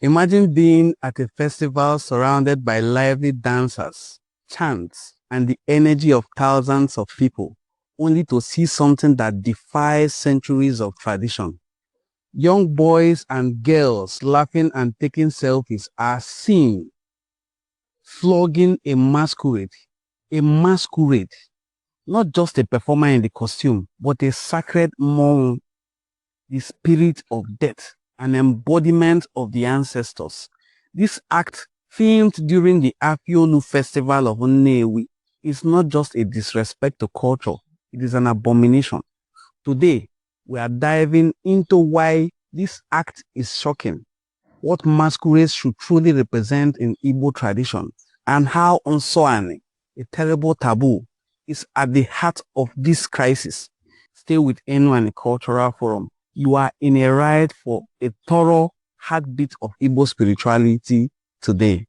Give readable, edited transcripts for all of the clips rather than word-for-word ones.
Imagine being at a festival surrounded by lively dancers, chants, and the energy of thousands of people, only to see something that defies centuries of tradition. Young boys and girls laughing and taking selfies are seen flogging a masquerade, not just a performer in the costume, but a sacred Mmụọ-Ọnwụ, the spirit of death, an embodiment of the ancestors. This act, filmed during the Afia Olu festival of Nnewi, is not just a disrespect to culture, it is an abomination. Today, we are diving into why this act is shocking, what masquerades should truly represent in Igbo tradition, and how Nsọ Ani, a terrible taboo, is at the heart of this crisis. Stay with Nsọ Cultural Forum. You are in a ride for a thorough heartbeat of Igbo spirituality today.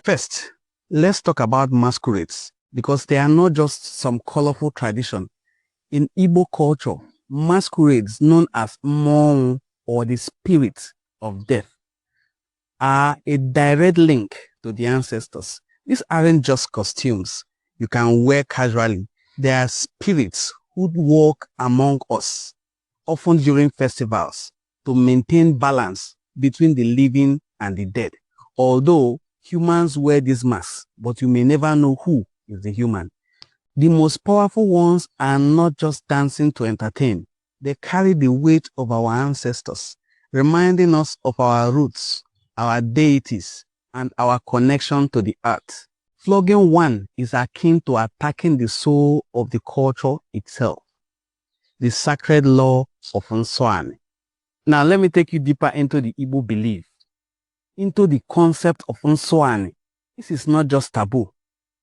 First, let's talk about masquerades, because they are not just some colorful tradition. In Igbo culture, masquerades known as Mmụọ-Ọnwụ, or the spirit of death, are a direct link to the ancestors. These aren't just costumes you can wear casually. They are spirits who walk among us, often during festivals, to maintain balance between the living and the dead. Although humans wear these masks, but you may never know who is the human. The most powerful ones are not just dancing to entertain. They carry the weight of our ancestors, reminding us of our roots, our deities, and our connection to the earth. Flogging one is akin to attacking the soul of the culture itself, the sacred law of Nsọ Ani. Now let me take you deeper into the Igbo belief, into the concept of Nsọ Ani. This is not just taboo.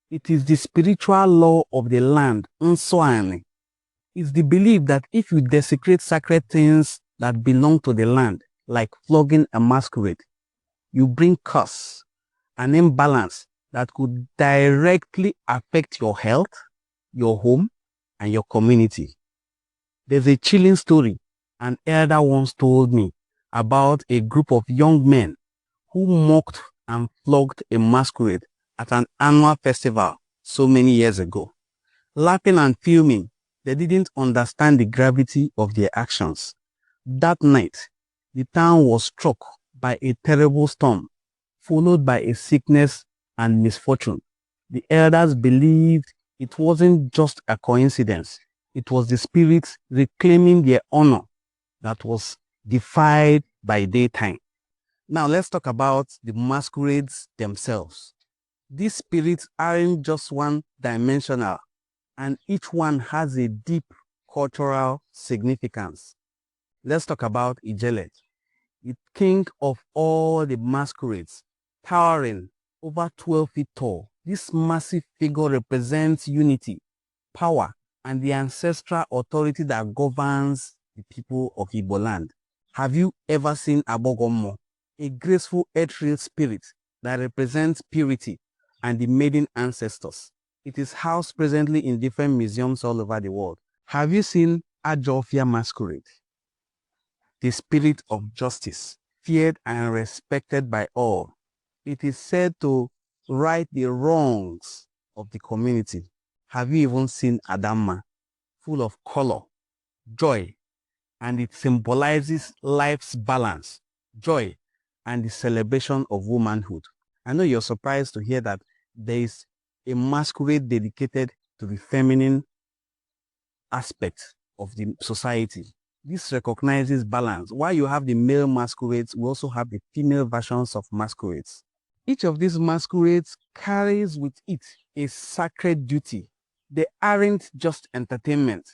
It is the spiritual law of the land, Nsọ Ani. It's the belief that if you desecrate sacred things that belong to the land, like flogging a masquerade, you bring curse, an imbalance that could directly affect your health, your home, and your community. There's a chilling story an elder once told me about a group of young men who mocked and flogged a masquerade at an annual festival so many years ago. Laughing and fuming, they didn't understand the gravity of their actions. That night, the town was struck by a terrible storm, followed by a sickness and misfortune. The elders believed it wasn't just a coincidence. It was the spirits reclaiming their honor that was defied by daytime. Now let's talk about the masquerades themselves. These spirits aren't just one-dimensional, and each one has a deep cultural significance. Let's talk about Ijele, the king of all the masquerades, towering over 12 feet tall. This massive figure represents unity, power, and the ancestral authority that governs the people of Igbo land. Have you ever seen Agbọghọ Mmụọ, a graceful ethereal spirit that represents purity and the maiden ancestors? It is housed presently in different museums all over the world. Have you seen Ajọ Ọfịa masquerade, the spirit of justice, feared and respected by all? It is said to right the wrongs of the community. Have you even seen Adamma, full of color, joy, and it symbolizes life's balance, joy, and the celebration of womanhood? I know you're surprised to hear that there is a masquerade dedicated to the feminine aspect of the society. This recognizes balance. While you have the male masquerades, we also have the female versions of masquerades. Each of these masquerades carries with it a sacred duty. They aren't just entertainment.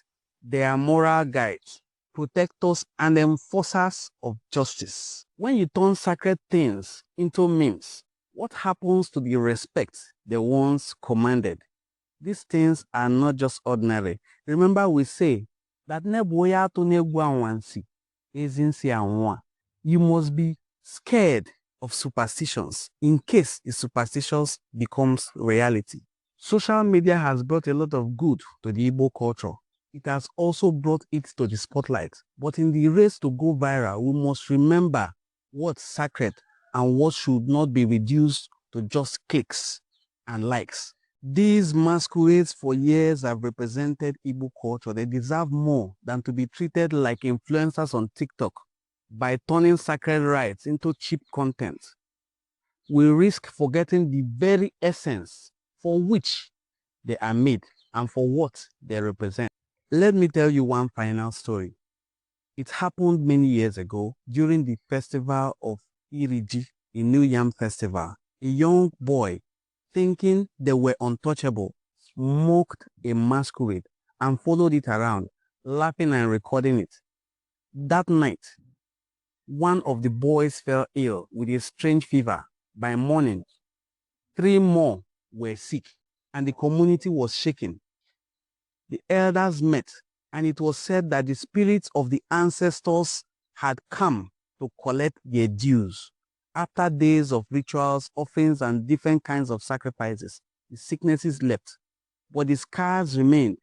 They are moral guides, protectors, and enforcers of justice. When you turn sacred things into memes, what happens to the respect they once commanded? These things are not just ordinary. Remember, we say that you must be scared of superstitions in case the superstitions becomes reality. Social media has brought a lot of good to the Igbo culture. It has also brought it to the spotlight. But in the race to go viral, we must remember what's sacred and what should not be reduced to just clicks and likes. These masquerades for years have represented Igbo culture. They deserve more than to be treated like influencers on TikTok by turning sacred rites into cheap content. We risk forgetting the very essence for which they are made and for what they represent. Let me tell you one final story. It happened many years ago during the festival of Iriji, a New Yam festival. A young boy, thinking they were untouchable, mocked a masquerade and followed it around, laughing and recording it. That night, one of the boys fell ill with a strange fever. By morning, 3 more were sick and the community was shaken. The elders met and it was said that the spirits of the ancestors had come to collect their dues. After days of rituals, offerings, and different kinds of sacrifices, the sicknesses left, but the scars remained.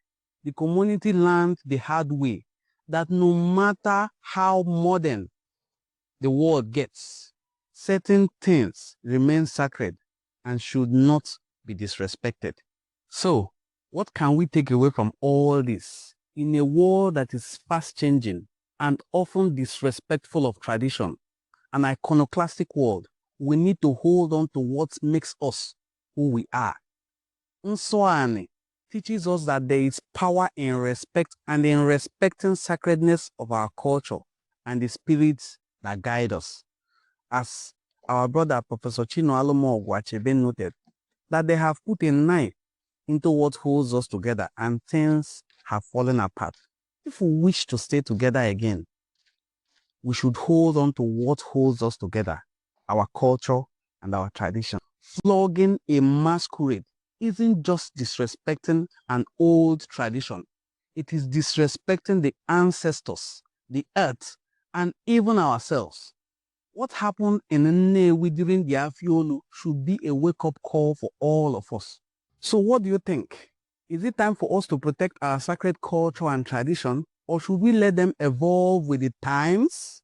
The community learned the hard way that no matter how modern the world gets, certain things remain sacred and should not be disrespected. So, what can we take away from all this? In a world that is fast changing and often disrespectful of tradition, an iconoclastic world, we need to hold on to what makes us who we are. Nsọ Ani teaches us that there is power in respect and in respecting sacredness of our culture and the spirits that guide us. As our brother Professor Chinua Achebe noted, that they have put a knife into what holds us together and things have fallen apart. If we wish to stay together again, we should hold on to what holds us together, our culture and our tradition. Flogging a masquerade isn't just disrespecting an old tradition. It is disrespecting the ancestors, the earth, and even ourselves. What happened in Nnewi during the Afia Olu should be a wake-up call for all of us. So what do you think? Is it time for us to protect our sacred culture and tradition, or should we let them evolve with the times?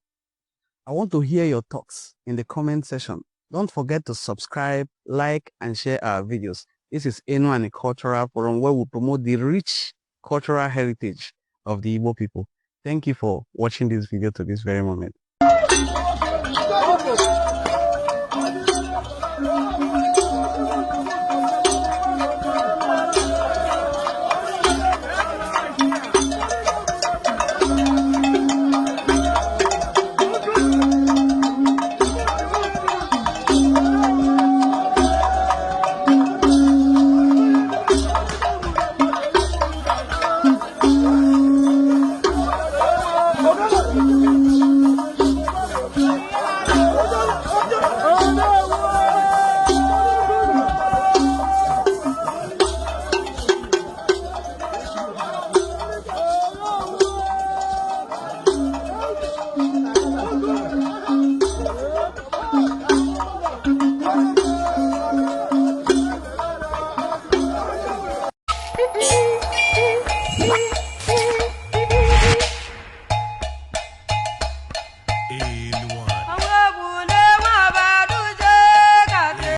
I want to hear your thoughts in the comment section. Don't forget to subscribe, like, and share our videos. This is Nsọ Ani Cultural Forum, where we promote the rich cultural heritage of the Igbo people. Thank you for watching this video to this very moment.